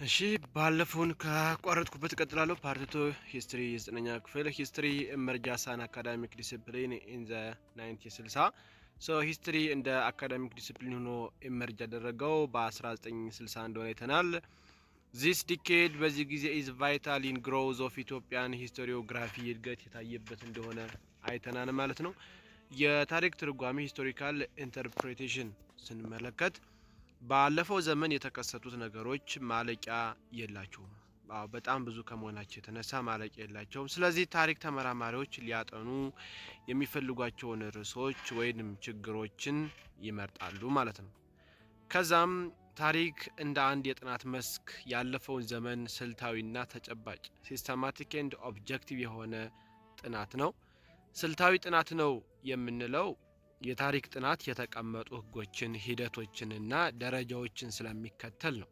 እሺ ባለፈውን ካቋረጥኩበት እቀጥላለሁ። ፓርት 2 ሂስትሪ የዘጠነኛ ክፍል ሂስትሪ ኢመርጃንሳን አካዳሚክ ዲሲፕሊን ኢን ዘ 1960 ሂስትሪ እንደ አካዳሚክ ዲሲፕሊን ሆኖ ኢመርጅ ያደረገው በ1960 እንደሆነ አይተናል። ዚስ ዲኬድ በዚህ ጊዜ ኢዝ ቫይታል ኢን ግሮዝ ኦፍ ኢትዮጵያን ሂስቶሪዮግራፊ እድገት የታየበት እንደሆነ አይተናል ማለት ነው። የታሪክ ትርጓሜ ሂስቶሪካል ኢንተርፕሬቴሽን ስንመለከት ባለፈው ዘመን የተከሰቱት ነገሮች ማለቂያ የላቸውም። በጣም ብዙ ከመሆናቸው የተነሳ ማለቂያ የላቸውም። ስለዚህ ታሪክ ተመራማሪዎች ሊያጠኑ የሚፈልጓቸውን ርዕሶች ወይንም ችግሮችን ይመርጣሉ ማለት ነው። ከዛም ታሪክ እንደ አንድ የጥናት መስክ ያለፈውን ዘመን ስልታዊና ተጨባጭ ሲስተማቲክ ኤንድ ኦብጀክቲቭ የሆነ ጥናት ነው። ስልታዊ ጥናት ነው የምንለው የታሪክ ጥናት የተቀመጡ ህጎችን፣ ሂደቶችንና ደረጃዎችን ስለሚከተል ነው።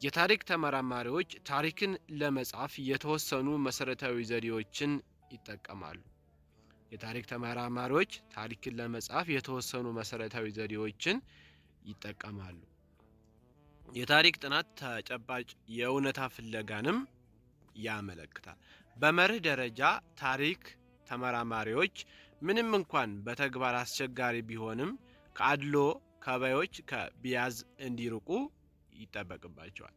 የታሪክ ተመራማሪዎች ታሪክን ለመጻፍ የተወሰኑ መሰረታዊ ዘዴዎችን ይጠቀማሉ። የታሪክ ተመራማሪዎች ታሪክን ለመጻፍ የተወሰኑ መሰረታዊ ዘዴዎችን ይጠቀማሉ። የታሪክ ጥናት ተጨባጭ የእውነታ ፍለጋንም ያመለክታል። በመርህ ደረጃ ታሪክ ተመራማሪዎች ምንም እንኳን በተግባር አስቸጋሪ ቢሆንም ከአድሎ ከባዮች ከቢያዝ እንዲርቁ ይጠበቅባቸዋል።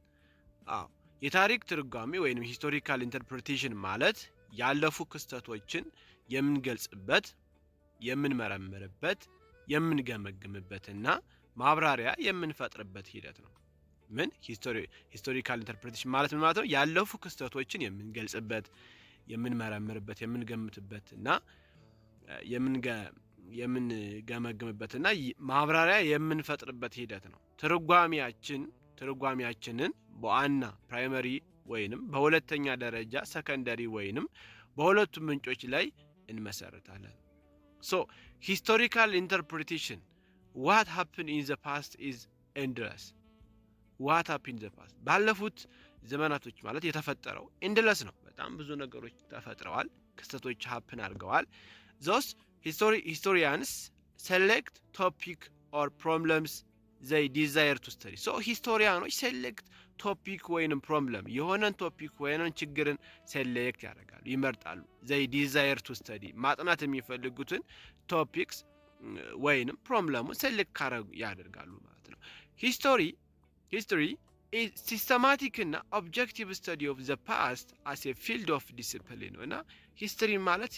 የታሪክ ትርጓሜ ወይንም ሂስቶሪካል ኢንተርፕሬቴሽን ማለት ያለፉ ክስተቶችን የምንገልጽበት፣ የምንመረምርበት፣ የምንገመግምበትና ማብራሪያ የምንፈጥርበት ሂደት ነው። ምን ሂስቶሪካል ኢንተርፕሬቴሽን ማለት ምን ማለት ነው? ያለፉ ክስተቶችን የምንገልጽበት፣ የምንመረምርበት፣ የምንገምትበትና የምንገመግምበትና ማብራሪያ የምንፈጥርበት ሂደት ነው። ትርጓሜያችንን በዋና ፕራይመሪ ወይንም በሁለተኛ ደረጃ ሰከንደሪ ወይንም በሁለቱም ምንጮች ላይ እንመሰርታለን። ሂስቶሪካል ኢንተርፕሬቴሽን what happened in the past is endless. what happened in the past ባለፉት ዘመናቶች ማለት የተፈጠረው endless ነው። በጣም ብዙ ነገሮች ተፈጥረዋል፣ ክስተቶች happen አድርገዋል። those historians select topic or problems they desire to study. ሂስቶሪያኖች ሴሌክት ቶፒክ ወይንም ፕሮብለም የሆነን ቶፒክ ወይንም ችግርን ሴሌክት ያደርጋሉ፣ ይመርጣሉ። they desire to study ማጥናት የሚፈልጉትን ቶፒክስ ወይንም ፕሮብለሙን ሴሌክት ያደርጋሉ ማለት ነው። ሂስቶሪ is systematic እና objective study of the past as a field of discipline ነው እና ሂስትሪ ማለት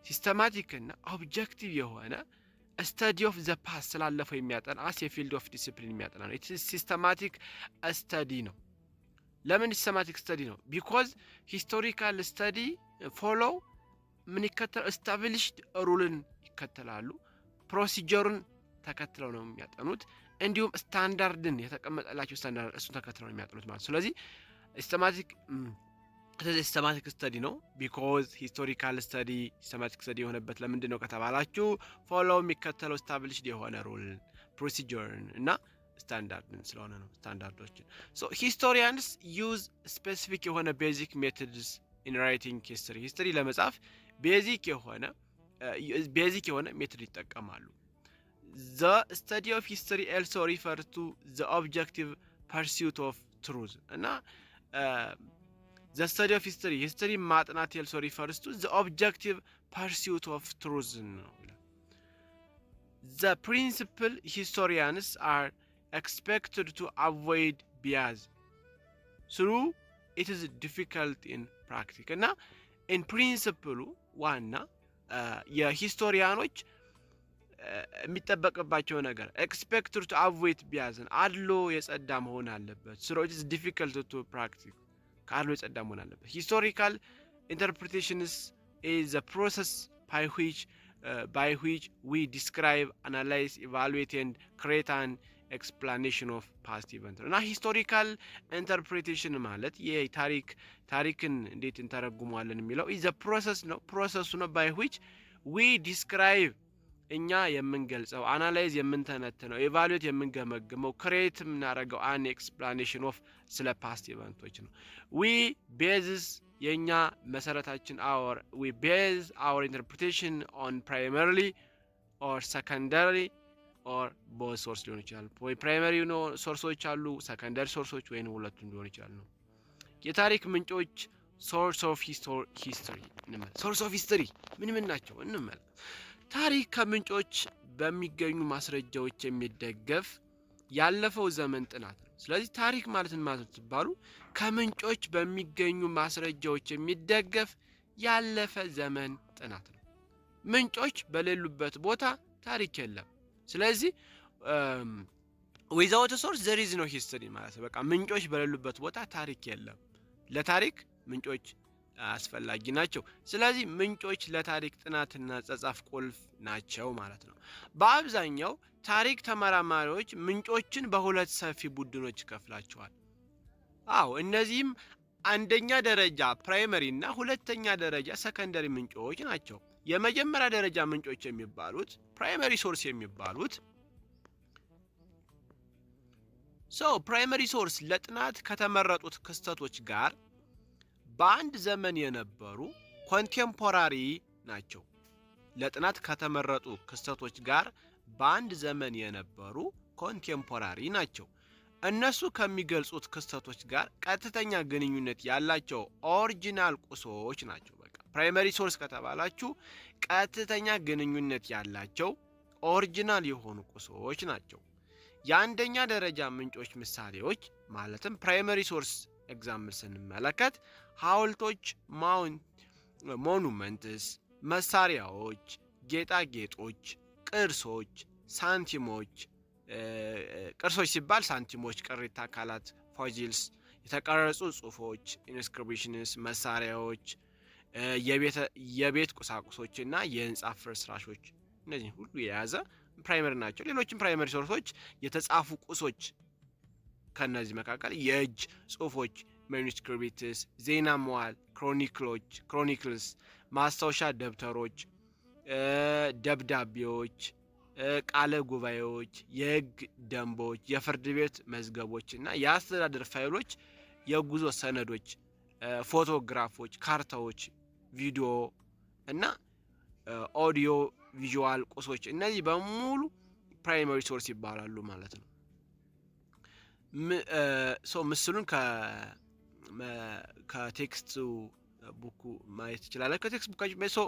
ሲስተማቲክ እና ኦብጀክቲቭ የሆነ study of the past ስላለፈው የሚያጠና as a field of discipline የሚያጠና ነው። it is systematic study ነው። ለምን systematic study ነው? because historical study follow ምን ይከተላል? established ruleን ይከተላሉ። ፕሮሲጀሩን ተከትለው ነው የሚያጠኑት። እንዲሁም ስታንዳርድን የተቀመጠላቸው ስታንዳርድ እሱን ተከትለው ነው የሚያጠኑት ማለት። ስለዚህ ሲስተማቲክ ስተዲ ነው። ቢኮዝ ሂስቶሪካል ስተዲ ሲስተማቲክ ስተዲ የሆነበት ለምንድን ነው ከተባላችሁ ፎሎው የሚከተለው ስታብሊሽድ የሆነ ሩል ፕሮሲጀርን እና ስታንዳርድን ስለሆነ ነው። ስታንዳርዶችን ሂስቶሪያንስ ዩዝ ስፔሲፊክ የሆነ ቤዚክ ሜቶድስ ኢን ራይቲንግ ሂስትሪ ለመጻፍ ቤዚክ የሆነ ሜቶድ ይጠቀማሉ። the study of history also refers to the objective pursuit of truth እና the study of history ማጥናት also refers to the objective pursuit of truth ነው። the principal historians are expected to avoid bias through it is difficult in practice እና in principle ዋና የሂስቶሪያኖች የሚጠበቅባቸው ነገር expected to avoid bias አድሎ የጸዳ መሆን አለበት። so it is difficult to practice ከአድሎ የጸዳ መሆን አለበት። historical interpretations is the process by which we describe, analyze, evaluate and create an explanation of past events እና historical interpretation ማለት ታሪክን እንዴት እንተረጉማለን የሚለው is the process ነው። ፕሮሰሱ ነው by which we describe እኛ የምንገልጸው፣ አናላይዝ የምንተነትነው፣ ኤቫሉዌት የምንገመግመው፣ ክሬት የምናደርገው አን ኤክስፕላኔሽን ኦፍ ስለ ፓስት ኢቨንቶች ነው። ዊ ቤዝስ የኛ መሰረታችን we base our interpretation on primarily or secondary ኦር ቦዝ ሶርስ ሊሆን ይችላል። ወይ ፕራይመሪ ሶርሶች አሉ፣ ሰከንደሪ ሶርሶች ወይም ሁለቱም ሊሆን ይችላል ነው። የታሪክ ምንጮች ሶርስ ኦፍ ሂስትሪ እንመልከት። ሶርስ ኦፍ ሂስትሪ ምን ናቸው እንመልከት። ታሪክ ከምንጮች በሚገኙ ማስረጃዎች የሚደገፍ ያለፈው ዘመን ጥናት ነው። ስለዚህ ታሪክ ማለት ትባሉ ከምንጮች በሚገኙ ማስረጃዎች የሚደገፍ ያለፈ ዘመን ጥናት ነው። ምንጮች በሌሉበት ቦታ ታሪክ የለም። ስለዚህ ዊዛውት ሶርስ ዘር ኢዝ ኖ ሂስትሪ ማለት ነው። በቃ ምንጮች በሌሉበት ቦታ ታሪክ የለም። ለታሪክ ምንጮች አስፈላጊ ናቸው። ስለዚህ ምንጮች ለታሪክ ጥናትና ጸጻፍ ቁልፍ ናቸው ማለት ነው። በአብዛኛው ታሪክ ተመራማሪዎች ምንጮችን በሁለት ሰፊ ቡድኖች ይከፍላቸዋል። እነዚህም አንደኛ ደረጃ ፕራይመሪ እና ሁለተኛ ደረጃ ሰከንደሪ ምንጮች ናቸው። የመጀመሪያ ደረጃ ምንጮች የሚባሉት ፕራይመሪ ሶርስ የሚባሉት ፕራይመሪ ሶርስ ለጥናት ከተመረጡት ክስተቶች ጋር በአንድ ዘመን የነበሩ ኮንቴምፖራሪ ናቸው። ለጥናት ከተመረጡ ክስተቶች ጋር በአንድ ዘመን የነበሩ ኮንቴምፖራሪ ናቸው። እነሱ ከሚገልጹት ክስተቶች ጋር ቀጥተኛ ግንኙነት ያላቸው ኦሪጂናል ቁሶች ናቸው። በቃ ፕራይመሪ ሶርስ ከተባላችሁ ቀጥተኛ ግንኙነት ያላቸው ኦሪጂናል የሆኑ ቁሶች ናቸው። የአንደኛ ደረጃ ምንጮች ምሳሌዎች ማለትም ፕራይመሪ ሶርስ ኤግዛምፕል ስንመለከት ሐውልቶች፣ ሞኑመንትስ፣ መሳሪያዎች፣ ጌጣጌጦች፣ ቅርሶች፣ ሳንቲሞች ቅርሶች ሲባል ሳንቲሞች፣ ቅሪተ አካላት፣ ፎሲልስ፣ የተቀረጹ ጽሑፎች፣ ኢንስክሪፕሽንስ፣ መሳሪያዎች፣ የቤት ቁሳቁሶች እና የህንፃ ፍርስራሾች እነዚህ ሁሉ የያዘ ፕራይመሪ ናቸው። ሌሎችም ፕራይመሪ ሶርሶች የተጻፉ ቁሶች ከነዚህ መካከል የእጅ ጽሑፎች ማኑስክሪፕትስ፣ ዜና መዋዕል ክሮኒክልስ፣ ማስታወሻ ደብተሮች፣ ደብዳቤዎች፣ ቃለ ጉባኤዎች፣ የህግ ደንቦች፣ የፍርድ ቤት መዝገቦች እና የአስተዳደር ፋይሎች፣ የጉዞ ሰነዶች፣ ፎቶግራፎች፣ ካርታዎች፣ ቪዲዮ እና ኦዲዮ ቪዥዋል ቁሶች እነዚህ በሙሉ ፕራይመሪ ሶርስ ይባላሉ ማለት ነው። ምስሉን ከቴክስት ቡኩ ማየት ይችላል። ከቴክስት ቡካችሁ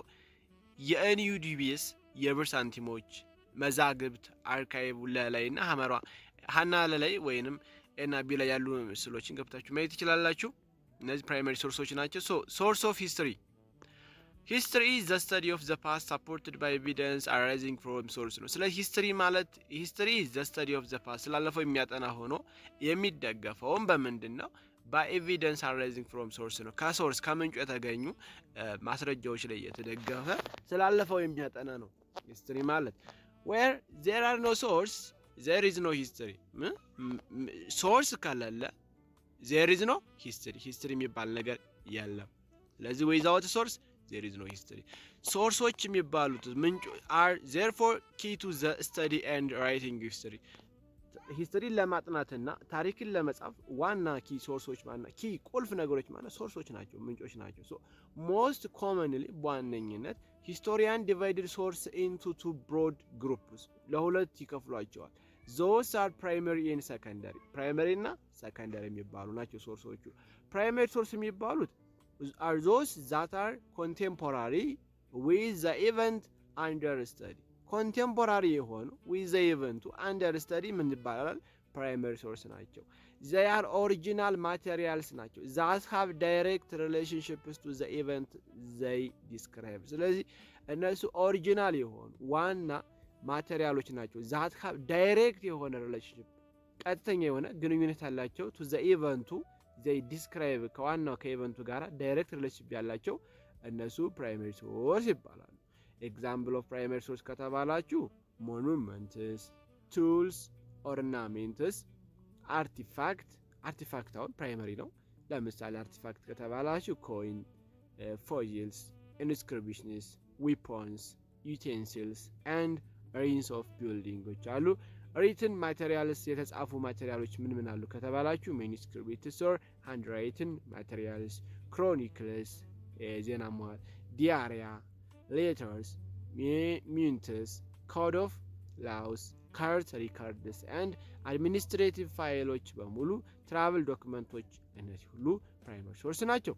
የኤንዩዲቢኤስ የብር ሳንቲሞች መዛግብት አርካይቭ ለላይ እና ሀና ለላይ ወይንም ኤና ቢ ላይ ያሉ ምስሎችን ገብታችሁ ማየት ይችላላችሁ። እነዚህ ፕራይመሪ ሶርሶች ናቸው። ሶርስ ኦፍ ሂስትሪ is the study of the past supported by evidence arising from source ነው። ስለ ሂስትሪ ማለት history is the study of the past ስላለፈው የሚያጠና ሆኖ የሚደገፈውም በምንድን ነው? by evidence arising from source ነው። ከሶርስ ከምንጩ የተገኙ ማስረጃዎች ላይ የተደገፈ ስላለፈው የሚያጠና ነው history ማለት። where there are no source there is no history። ሶርስ ከሌለ there is no history የሚባል ነገር የለም። ስለዚህ without source there is no history። ሶርሶች የሚባሉት ምንጭ are therefore key to the study and writing history። ሂስትሪን ለማጥናትና ታሪክን ለመጻፍ ዋና ኪ ሶርሶች ማለት ኪ ቁልፍ ነገሮች ማለት ሶርሶች ናቸው፣ ምንጮች ናቸው። most commonly በዋነኝነት historian divided source into two broad groups ለሁለት ይከፍሏቸዋል። those are primary and secondary። primary እና secondary የሚባሉ ናቸው ሶርሶቹ። primary source የሚባሉት are those that are contemporary with the event under study። contemporary የሆኑ with the event under study ምን ይባላል? primary source ናቸው። they are original materials ናቸው that have direct relationships to the event they describe። ስለዚህ እነሱ ኦሪጂናል የሆኑ ዋና ማቴሪያሎች ናቸው that have direct የሆነ relationship ቀጥተኛ የሆነ ግንኙነት ያላቸው to the event they describe ከዋናው ከኢቨንቱ ጋር ዳይሬክት ሪሌሽንሺፕ ያላቸው እነሱ ፕራይመሪ ሶርስ ይባላሉ። ኤግዛምፕል ኦፍ ፕራይመሪ ሶርስ ከተባላችሁ ሞኑመንትስ፣ ቱልስ፣ ኦርናሜንትስ፣ አርቲፋክት አሁን ፕራይመሪ ነው። ለምሳሌ አርቲፋክት ከተባላችሁ ኮይን፣ ፎሲልስ፣ ኢንስክሪፕሽንስ፣ ዊፖንስ፣ ዩቴንሲልስ ኤንድ ሪንስ ኦፍ ቢልዲንጎች አሉ። ሪትን ማቴሪያልስ የተጻፉ ማቴሪያሎች ምን አሉ ከተባላችሁ ማኑስክሪፕትስ ኦር ሃንድ ራይትን ማቴሪያልስ፣ ክሮኒክልስ ዜና መዋዕል፣ ዲያሪያ፣ ሌተርስ፣ ሚንትስ፣ ኮድ ኦፍ ላውስ፣ ካርት ሪካርድስ ኤንድ አድሚኒስትሬቲቭ ፋይሎች በሙሉ ትራቭል ዶክመንቶች፣ እነዚህ ሁሉ ፕራይመሪ ሶርስ ናቸው።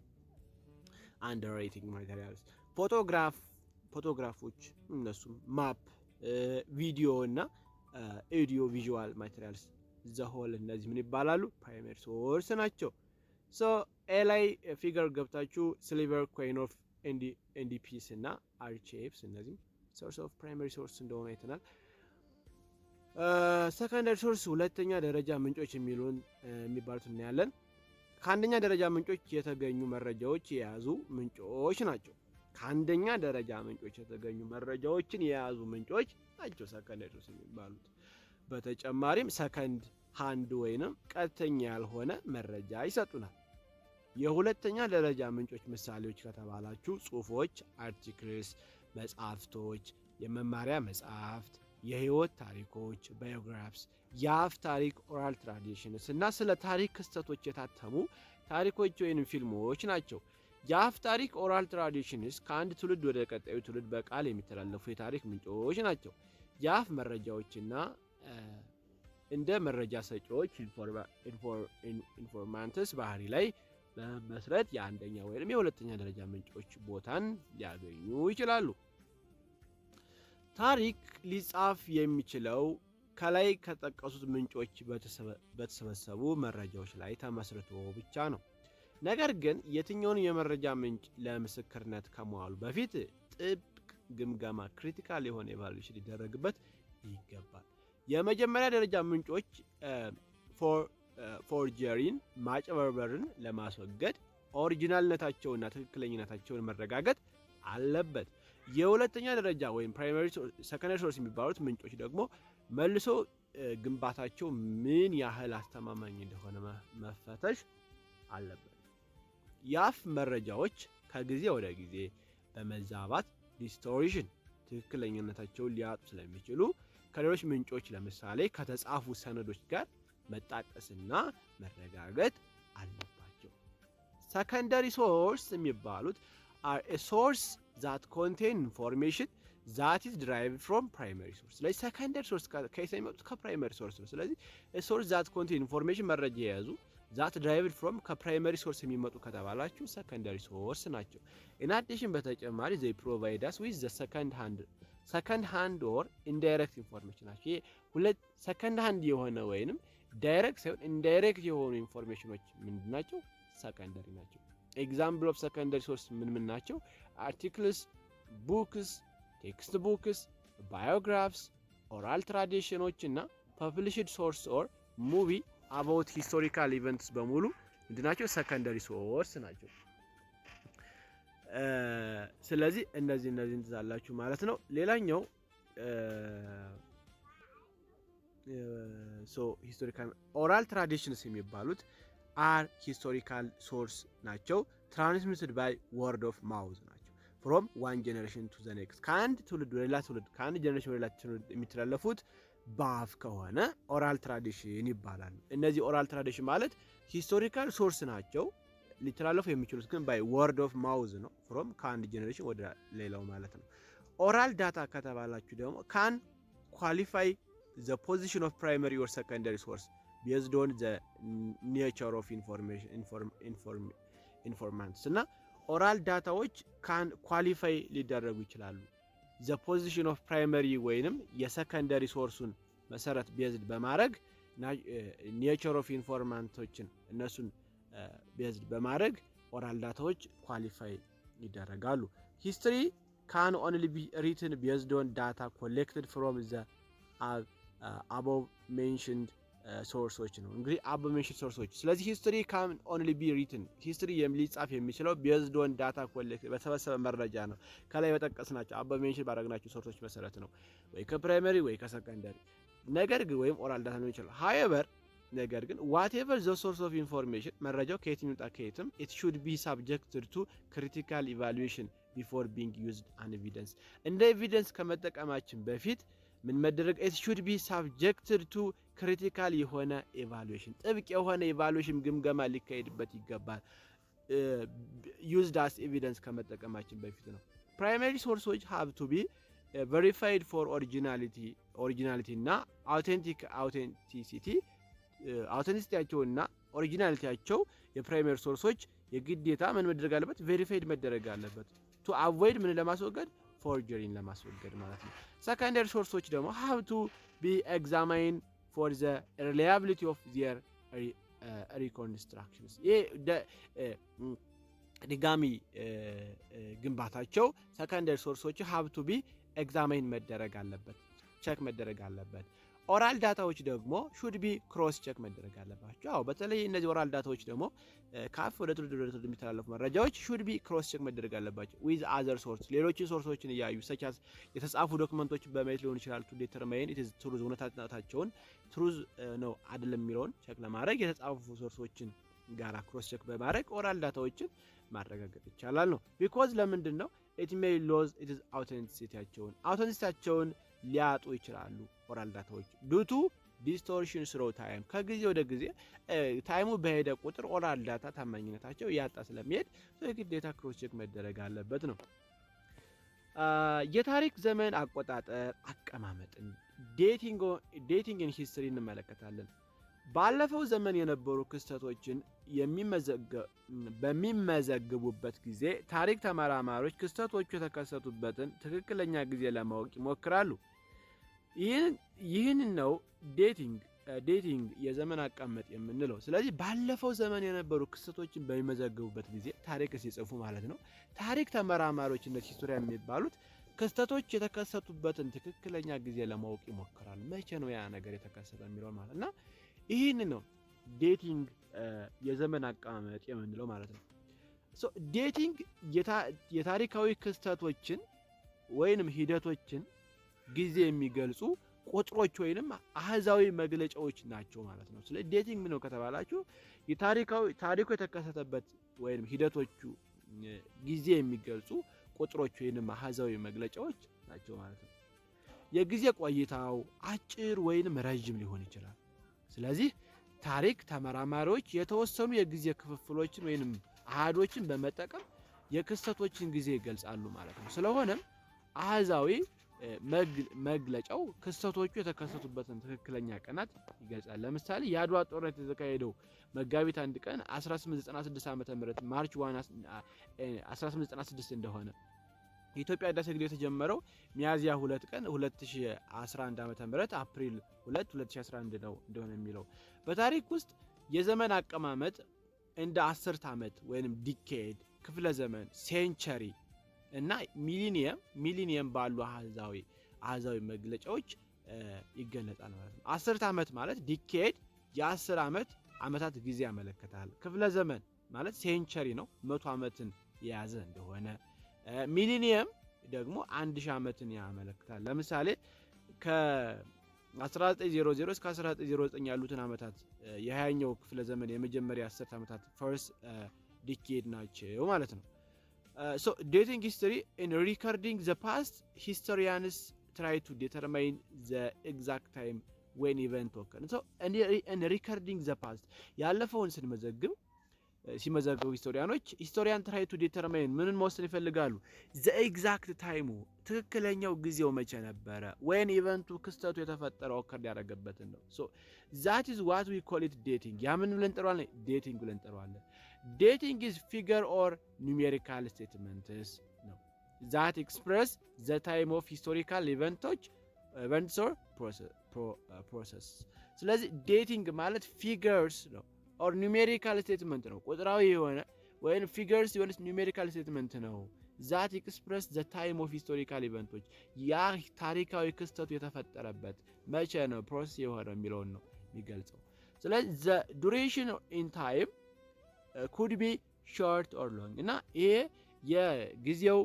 አንደርራይቲንግ ማቴሪያልስ ፎቶግራፎች፣ እነሱም ማፕ፣ ቪዲዮ እና ኦዲዮ ቪዥዋል ማቴሪያልስ ዘሆል እነዚህ ምን ይባላሉ? ፕራይመሪ ሶርስ ናቸው። ሶ ኤ ላይ ፊገር ገብታችሁ ሲልቨር ኮይን ኦፍ ኤንዲፒስ እና አርቺቭስ እነዚህ ሶርስ ኦፍ ፕራይመሪ ሶርስ እንደሆነ አይተናል። ሰከንደሪ ሶርስ ሁለተኛ ደረጃ ምንጮች የሚባሉት እናያለን። ከአንደኛ ደረጃ ምንጮች የተገኙ መረጃዎች የያዙ ምንጮች ናቸው። ከአንደኛ ደረጃ ምንጮች የተገኙ መረጃዎችን የያዙ ምንጮች ናቸው ሰከንደሪ ሶርስ የሚባሉት። በተጨማሪም ሰከንድ ሃንድ ወይንም ቀጥተኛ ያልሆነ መረጃ ይሰጡናል። የሁለተኛ ደረጃ ምንጮች ምሳሌዎች ከተባላችሁ ጽሁፎች፣ አርቲክልስ፣ መጽሐፍቶች፣ የመማሪያ መጽሐፍት፣ የህይወት ታሪኮች፣ ባዮግራፍስ፣ የአፍ ታሪክ ኦራል ትራዲሽንስ እና ስለ ታሪክ ክስተቶች የታተሙ ታሪኮች ወይም ፊልሞች ናቸው። የአፍ ታሪክ ኦራል ትራዲሽንስ ከአንድ ትውልድ ወደ ቀጣዩ ትውልድ በቃል የሚተላለፉ የታሪክ ምንጮች ናቸው። የአፍ መረጃዎችና እንደ መረጃ ሰጪዎች ኢንፎርማንትስ ባህሪ ላይ በመስረት የአንደኛ ወይም የሁለተኛ ደረጃ ምንጮች ቦታን ሊያገኙ ይችላሉ። ታሪክ ሊጻፍ የሚችለው ከላይ ከጠቀሱት ምንጮች በተሰበሰቡ መረጃዎች ላይ ተመስርቶ ብቻ ነው። ነገር ግን የትኛውን የመረጃ ምንጭ ለምስክርነት ከመዋሉ በፊት ጥብቅ ግምገማ ክሪቲካል የሆነ ኢቫሉዌሽን ሊደረግበት ይገባል። የመጀመሪያ ደረጃ ምንጮች ፎርጀሪን ማጭበርበርን ለማስወገድ ኦሪጂናልነታቸውና ትክክለኛነታቸውን መረጋገጥ አለበት። የሁለተኛ ደረጃ ወይም ፕራይመሪ ሰከንደሪ ሶርስ የሚባሉት ምንጮች ደግሞ መልሶ ግንባታቸው ምን ያህል አስተማማኝ እንደሆነ መፈተሽ አለበት። የአፍ መረጃዎች ከጊዜ ወደ ጊዜ በመዛባት ዲስቶርሽን ትክክለኛነታቸውን ሊያጡ ስለሚችሉ ከሌሎች ምንጮች ለምሳሌ ከተጻፉ ሰነዶች ጋር መጣቀስና መረጋገጥ አለባቸው። ሰከንደሪ ሶርስ የሚባሉት are a source that contain information that is derived from primary source። ስለዚህ ሰከንደሪ ሶርስ ከየት የሚመጡት? ከፕራይመሪ ሶርስ ነው። ስለዚህ a source that contain information መረጃ የያዙ that derived from ከፕራይመሪ ሶርስ የሚመጡ ከተባላችሁ ሰከንደሪ ሶርስ ናቸው። in addition በተጨማሪ they provide us with the second hand or indirect information ናቸው። ይሄ ሁለት ሰከንድ ሃንድ የሆነ ወይንም ዳይሬክት ሳይሆን ኢንዳይሬክት የሆኑ ኢንፎርሜሽኖች ምንድን ናቸው? ሰከንደሪ ናቸው። ኤግዛምፕል ኦፍ ሰከንደሪ ሶርስ ምን ናቸው? አርቲክልስ፣ ቡክስ፣ ቴክስት ቡክስ፣ ባዮግራፍስ፣ ኦራል ትራዲሽኖች እና ፐብሊሽድ ሶርስ ኦር ሙቪ አባውት ሂስቶሪካል ኢቨንትስ በሙሉ ምንድናቸው? ሰከንደሪ ሶርስ ናቸው። ስለዚህ እነዚህን ትዛላችሁ ማለት ነው። ሌላኛው ሂስቶሪካል ኦራል ትራዲሽንስ የሚባሉት አር ሂስቶሪካል ሶርስ ናቸው። ትራንስሚትድ ባይ ወርድ ኦፍ ማውዝ ናቸው። ፍሮም ዋን ጀኔሬሽን ቱ ዘ ኔክስት ከአንድ ትውልድ ወደ ሌላ ትውልድ ከአንድ ጀኔሬሽን ወደ ሌላ ትውልድ የሚተላለፉት በአፍ ከሆነ ኦራል ትራዲሽን ይባላሉ። እነዚህ ኦራል ትራዲሽን ማለት ሂስቶሪካል ሶርስ ናቸው። ሊተላለፉ የሚችሉት ግን ባይ ወርድ ኦፍ ማውዝ ነው። ፍሮም ከአንድ ጀኔሬሽን ወደ ሌላው ማለት ነው። ኦራል ዳታ ከተባላችሁ ደግሞ ካን ኳሊፋይ the position of primary or secondary source based on the nature of informants እና ኦራል ዳታዎች ካን ኳሊፋይ ሊደረጉ ይችላሉ። the position of primary ወይንም የሰከንደሪ ሶርሱን መሰረት ቤዝድ በማድረግ nature of ኢንፎርማንቶችን እነሱን ቤዝድ በማድረግ ኦራል ዳታዎች ኳሊፋይ ይደረጋሉ። ሂስትሪ ካን ኦንሊ ቢ ሪትን ቤዝድ ኦን ዳታ ኮሌክትድ ፍሮም the above mentioned ሶርሶች ነው። እንግዲህ above mentioned ሶርሶች። ስለዚህ ሂስትሪ ካን ኦንሊ ቢ ሪትን ሂስትሪ ሊጻፍ የሚችለው ቤዝድ ኦን ዳታ ኮሌክት በተሰበሰበ መረጃ ነው። ከላይ በጠቀስናቸው above mentioned ባደረግናቸው ሶርሶች መሰረት ነው። ወይ ከፕራይመሪ ወይ ከሰከንደሪ ነገር ግን ወይም ኦራል ዳታ ሊሆን ይችላል። however ነገር ግን whatever the source of information መረጃው ከየት ይምጣ ከየትም it should be subjected to critical evaluation before being used as evidence። እንደ ኤቪደንስ ከመጠቀማችን በፊት ምን መደረግ it should be subjected to critical የሆነ evaluation ጥብቅ የሆነ evaluation ግምገማ ሊካሄድበት ይገባል። used as evidence ከመጠቀማችን በፊት ነው። primary sources have to be ቬሪፋይድ ፎር ኦሪጂናሊቲ እና አውቴንቲሲቲያቸውና ኦሪጂናሊቲያቸው የፕራይመሪ ሶርሶች የግዴታ ምን መደረግ አለበት? ቬሪፋይድ መደረግ አለበት። ቱ አቮይድ ምን ለማስወገድ? ፎርጀሪን ለማስወገድ ማለት ነው። ሰከንደሪ ሶርሶች ደግሞ ሃቭ ቱ ቢ ኤግዛማይን ፎር ዘ ሪላያቢሊቲ ኦፍ ዜር ሪኮንስትራክሽንስ። ይሄ ድጋሚ ግንባታቸው ሰከንደሪ ሶርሶች ሃቭ ቱ ቢ ኤግዛማይን መደረግ አለበት፣ ቸክ መደረግ አለበት። ኦራል ዳታዎች ደግሞ ሹድ ቢ ክሮስ ቸክ መደረግ አለባቸው። አዎ በተለይ እነዚህ ኦራል ዳታዎች ደግሞ ከአፍ ወደ ትውልድ የሚተላለፉ መረጃዎች ሹድ ቢ ክሮስ ቸክ መደረግ አለባቸው ዊዝ አዘር ሶርስ፣ ሌሎችን ሶርሶችን እያዩ ሰቻስ የተጻፉ ዶክመንቶችን በማየት ሊሆን ይችላል። ቱ ዲተርማይን ኢት ኢዝ ትሩዝ፣ እውነታቸውን ትሩዝ ነው አይደለም የሚለውን ቸክ ለማድረግ የተጻፉ ሶርሶችን ጋራ ክሮስ ቸክ በማድረግ ኦራል ዳታዎችን ማረጋገጥ ይቻላል ነው። ቢኮዝ ለምንድን ነው ኢት ሜይ ሎዝ ኢት ኢዝ አውተንቲሲቲያቸውን ሊያጡ ይችላሉ ኦራል ዳታዎች ዱቱ ዲስቶርሽን ስሮ ታይም፣ ከጊዜ ወደ ጊዜ ታይሙ በሄደ ቁጥር ኦራል ዳታ ታማኝነታቸው ያጣ ስለሚሄድ የግዴታ ክሮስ ቼክ መደረግ አለበት ነው። የታሪክ ዘመን አቆጣጠር አቀማመጥን ዴቲንግን ሂስትሪ እንመለከታለን። ባለፈው ዘመን የነበሩ ክስተቶችን በሚመዘግቡበት ጊዜ ታሪክ ተመራማሪዎች ክስተቶቹ የተከሰቱበትን ትክክለኛ ጊዜ ለማወቅ ይሞክራሉ። ይህን ነው ዴቲንግ የዘመን አቀማመጥ የምንለው። ስለዚህ ባለፈው ዘመን የነበሩ ክስተቶችን በሚመዘግቡበት ጊዜ ታሪክ ሲጽፉ ማለት ነው። ታሪክ ተመራማሪዎች እነ ሂስቶሪያን የሚባሉት ክስተቶች የተከሰቱበትን ትክክለኛ ጊዜ ለማወቅ ይሞክራሉ። መቼ ነው ያ ነገር የተከሰተ የሚለው ማለት እና ይህን ነው ዴቲንግ የዘመን አቀማመጥ የምንለው ማለት ነው። ዴቲንግ የታሪካዊ ክስተቶችን ወይንም ሂደቶችን ጊዜ የሚገልጹ ቁጥሮች ወይንም አሃዛዊ መግለጫዎች ናቸው ማለት ነው። ስለዚህ ዴቲንግ ምን ነው ከተባላችሁ ታሪኩ የተከሰተበት ወይንም ሂደቶቹ ጊዜ የሚገልጹ ቁጥሮች ወይንም አሃዛዊ መግለጫዎች ናቸው ማለት ነው። የጊዜ ቆይታው አጭር ወይንም ረጅም ሊሆን ይችላል። ስለዚህ ታሪክ ተመራማሪዎች የተወሰኑ የጊዜ ክፍፍሎችን ወይንም አሃዶችን በመጠቀም የክስተቶችን ጊዜ ይገልጻሉ ማለት ነው። ስለሆነም አሃዛዊ መግለጫው ክስተቶቹ የተከሰቱበትን ትክክለኛ ቀናት ይገልጻል። ለምሳሌ የአድዋ ጦርነት የተካሄደው መጋቢት 1 ቀን 1896 ዓ.ም ማርች 1 1896 እንደሆነ፣ የኢትዮጵያ ህዳሴ ግድብ የተጀመረው ሚያዝያ 2 ቀን 2011 ዓ.ም አፕሪል 2 2011 ነው እንደሆነ የሚለው በታሪክ ውስጥ የዘመን አቀማመጥ እንደ አስርት ዓመት ወይንም ዲኬድ፣ ክፍለ ዘመን፣ ሴንቸሪ እና ሚሊኒየም ባሉ አሃዛዊ መግለጫዎች ይገለጻል ማለት ነው። አስርት ዓመት ማለት ዲኬድ የ10 ዓመታት ጊዜ ያመለክታል። ክፍለ ዘመን ማለት ሴንቸሪ ነው፣ 100 ዓመትን የያዘ እንደሆነ። ሚሊኒየም ደግሞ 1000 ዓመትን ያመለክታል። ለምሳሌ ከ1900 እስከ 1909 ያሉትን ዓመታት የ20ኛው ክፍለ ዘመን የመጀመሪያ 10 ዓመታት ፈርስት ዲኬድ ናቸው ማለት ነው። Dating history in recording the past, historians try to determine the exact time when event occurred. So in recording the past, ያለፈውን ሲመዘግቡ ሂስቶሪያን try to determine ምንን መወሰን ይፈልጋሉ? the exact time ትክክለኛው ጊዜው መቼ ነበረ? when event ክስተቱ የተፈጠረው occurred ያደረገበትን ነው። so that is what we call it dating። ያ ምን ብለን እንጠራዋለን? dating ብለን እንጠራዋለን። dating is figure or numerical statements ነው that express the time of historical events or process። ስለዚህ dating ማለት figures ነው or numerical statement ነው። ቁጥራዊ የሆነ ወይም figures የሆነ numerical statement ነው that express the time of historical events ያ ታሪካዊ ክስተቱ የተፈጠረበት መቼ ነው ፕሮሰስ የሆነ የሚለውን ነው የሚገልጸው። ስለዚህ the duration in time could be short or long እና ይሄ የጊዜው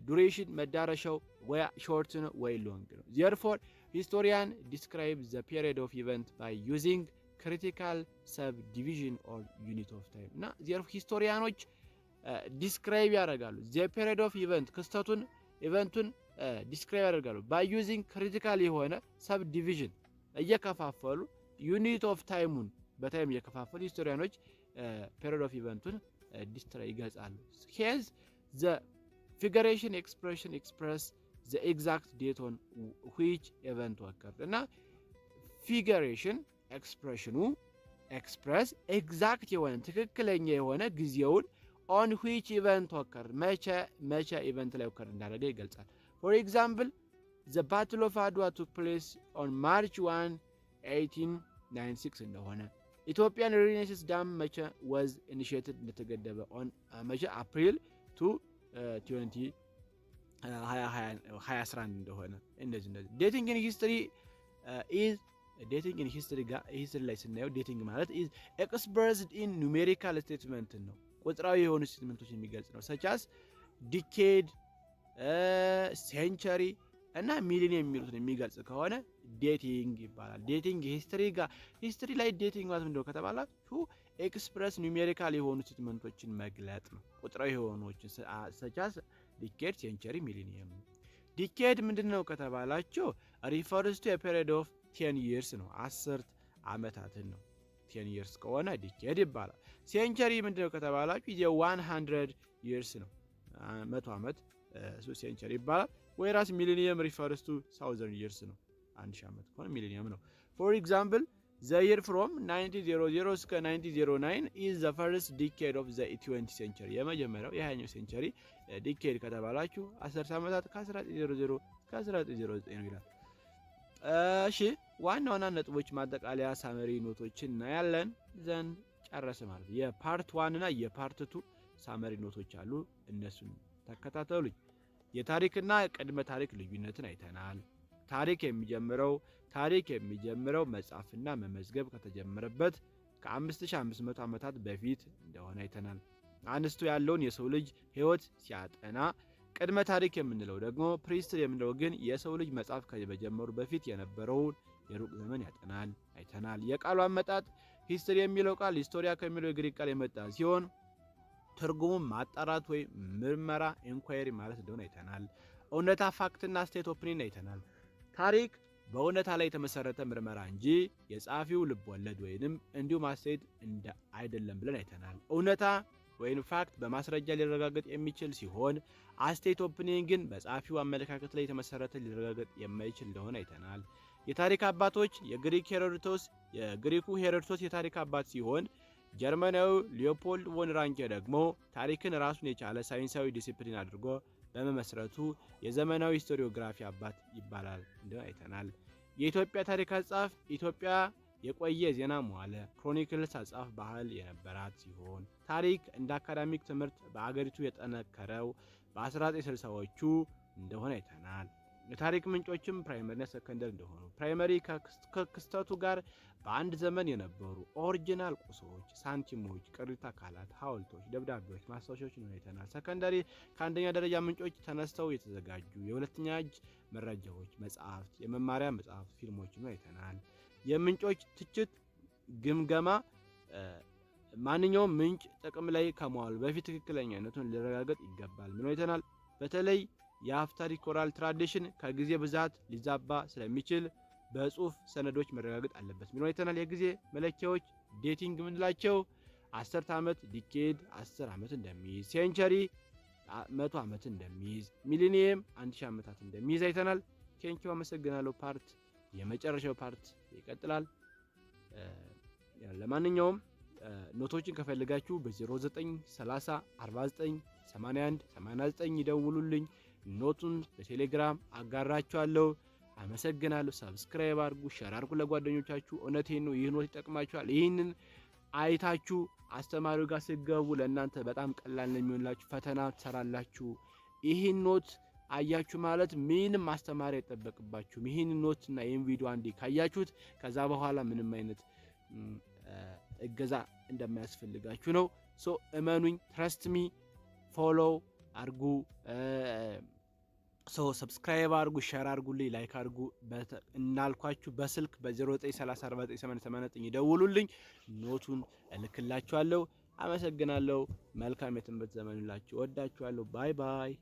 ዱሬሽን መዳረሻው ወይ ሾርት ነው ወይ ሎንግ ነው። therefore historian describe the period of event by using critical subdivision or unit of time እና therefore ሂስቶሪያኖች ዲስክራይብ ያደርጋሉ the period of event ኢቨንቱን ዲስክራይብ ያደርጋሉ by using critical የሆነ subdivision እየከፋፈሉ unit of timeን በታይም እየከፋፈሉ ሂስቶሪያኖች period of ኢቨንቱን ይገልጻሉ። hence the figuration expression express the exact date on which event occurred እና ፊገሬሽን ኤክስፕሬሽኑ ኤክስፕረስ ኤግዛክት የሆነ ትክክለኛ የሆነ ጊዜውን on which event occurred መቼ ኢቨንት ላይ ኦከር እንዳደረገ ይገልጻል። for example the battle of Adwa took place on March 1 1896 እንደሆነ ኢትዮጵያን ሬኔሳንስ ዳም መቼ was initiated እንደተገደበ on መቼ April 2 2011 እንደሆነ እንደዚህ dating in history is dating in history ላይ ስናየው dating ማለት is expressed in numerical statement ነው ቁጥራዊ የሆኑ ስቴትመንቶች የሚገልጽ ነው such as decade century እና ሚሊኒየም የሚሉትን የሚገልጽ ከሆነ ዴቲንግ ይባላል። ዴቲንግ ሂስትሪ ላይ ዴቲንግ ማለት ምንድነው ከተባላችሁ ኤክስፕረስ ኒውሜሪካል የሆኑ ስቴትመንቶችን መግለጥ ነው ቁጥራዊ የሆኑዎችን such as decade century ሚሊኒየም። ዲኬድ ምንድነው ከተባላችሁ refers to a period of 10 years ነው 10 ዓመታትን ነው 10 years ከሆነ ዲኬድ ይባላል። ሴንቸሪ ምንድነው ከተባላችሁ የ100 years ነው 100 ዓመት ሴንቸሪ ይባላል። whereas millennium refers to 1000 years ነው 1000 ዓመት ከሆነ ሚሊኒየም ነው። for example the year from 1900 እስከ 1909 is the first decade of the 20th century የመጀመሪያው የ20ኛው ሴንቸሪ ዲኬድ ከተባላችሁ 10 ዓመታት ከ1900 እስከ 1909 ነው ይላል። እሺ ዋና ነጥቦች ማጠቃለያ ሳመሪ ኖቶችን እናያለን ዘንድ ጨረሰ ማለት የፓርት 1 እና የፓርት 2 ሳመሪ ኖቶች አሉ እነሱን ተከታተሉኝ። የታሪክና ቅድመ ታሪክ ልዩነትን አይተናል። ታሪክ የሚጀምረው መጻፍና መመዝገብ ከተጀመረበት ከ5500 ዓመታት በፊት እንደሆነ አይተናል። አንስቶ ያለውን የሰው ልጅ ህይወት ሲያጠና ቅድመ ታሪክ የምንለው ደግሞ ፕሪሂስትሪ የምንለው ግን የሰው ልጅ መጻፍ ከመጀመሩ በፊት የነበረውን የሩቅ ዘመን ያጠናል አይተናል። የቃሉ አመጣጥ ሂስትሪ የሚለው ቃል ሂስቶሪያ ከሚለው የግሪክ ቃል የመጣ ሲሆን ትርጉሙም ማጣራት ወይ ምርመራ ኢንኳየሪ ማለት እንደሆነ አይተናል። እውነታ ፋክትና ስቴት ኦፒኒየን አይተናል። ታሪክ በእውነታ ላይ የተመሰረተ ምርመራ እንጂ የጻፊው ልብ ወለድ ወይንም እንዲሁ ማስተያየት እንደ አይደለም ብለን አይተናል። እውነታ ወይም ፋክት በማስረጃ ሊረጋገጥ የሚችል ሲሆን ስቴት ኦፒኒየን ግን በጻፊው አመለካከት ላይ የተመሰረተ ሊረጋገጥ የማይችል እንደሆነ አይተናል። የታሪክ አባቶች የግሪኩ ሄሮዶቶስ የታሪክ አባት ሲሆን ጀርመናዊ ሊዮፖልድ ቮን ራንኬ ደግሞ ታሪክን ራሱን የቻለ ሳይንሳዊ ዲሲፕሊን አድርጎ በመመስረቱ የዘመናዊ ሂስቶሪዮግራፊ አባት ይባላል እንደሆነ አይተናል። የኢትዮጵያ ታሪክ አጻፍ ኢትዮጵያ የቆየ ዜና መዋለ ክሮኒክልስ አጻፍ ባህል የነበራት ሲሆን ታሪክ እንደ አካዳሚክ ትምህርት በአገሪቱ የጠነከረው በ1960ዎቹ እንደሆነ አይተናል። የታሪክ ምንጮችም ፕራይመሪና ሰከንደሪ እንደሆኑ ፕራይመሪ ከክስተቱ ጋር በአንድ ዘመን የነበሩ ኦሪጂናል ቁሶች፣ ሳንቲሞች፣ ቅሪተ አካላት፣ ሐውልቶች፣ ደብዳቤዎች፣ ማስታወሻዎች ነው አይተናል። ሰከንደሪ ከአንደኛ ደረጃ ምንጮች ተነስተው የተዘጋጁ የሁለተኛ እጅ መረጃዎች፣ መጽሐፍት፣ የመማሪያ መጽሐፍት፣ ፊልሞች ነው አይተናል። የምንጮች ትችት ግምገማ ማንኛውም ምንጭ ጥቅም ላይ ከመዋሉ በፊት ትክክለኛነቱን ሊረጋገጥ ይገባል ምን አይተናል። በተለይ የአፍ ታሪክ ኦራል ትራዲሽን ከጊዜ ብዛት ሊዛባ ስለሚችል በጽሁፍ ሰነዶች መረጋገጥ አለበት ምን አይተናል። የጊዜ መለኪያዎች ዴቲንግ ምንላቸው 10 ዓመት ዲኬድ 10 ዓመት እንደሚይዝ፣ ሴንቸሪ 100 ዓመት እንደሚይዝ፣ ሚሊኒየም 1000 ዓመታት እንደሚይዝ አይተናል። ቴንኪው አመሰግናለሁ። የመጨረሻው ፓርት ይቀጥላል። ለማንኛውም ኖቶችን ከፈልጋችሁ በ0930 49 81 89 ይደውሉልኝ። ኖቱን በቴሌግራም አጋራችኋለሁ። አመሰግናለሁ። ሰብስክራይብ አድርጉ፣ ሼር አድርጉ ለጓደኞቻችሁ። እውነቴን ነው፣ ይህ ኖት ይጠቅማችኋል። ይህንን አይታችሁ አስተማሪው ጋር ሲገቡ ለእናንተ በጣም ቀላል ነው የሚሆንላችሁ። ፈተና ትሰራላችሁ። ይህን ኖት አያችሁ ማለት ምንም ማስተማር አይጠበቅባችሁም። ይህን ኖት እና ይህን ቪዲዮ አንዴ ካያችሁት ከዛ በኋላ ምንም አይነት እገዛ እንደማያስፈልጋችሁ ነው። ሶ እመኑኝ፣ ትረስት ሚ፣ ፎሎው አርጉ፣ ሰብስክራይብ አርጉ፣ ሼር አርጉልኝ፣ ላይክ አርጉ። እናልኳችሁ በስልክ በ0930498889 ይደውሉልኝ፣ ኖቱን እልክላችኋለሁ። አመሰግናለሁ። መልካም የትምህርት ዘመን ይሁንላችሁ። ወዳችኋለሁ። ባይ ባይ።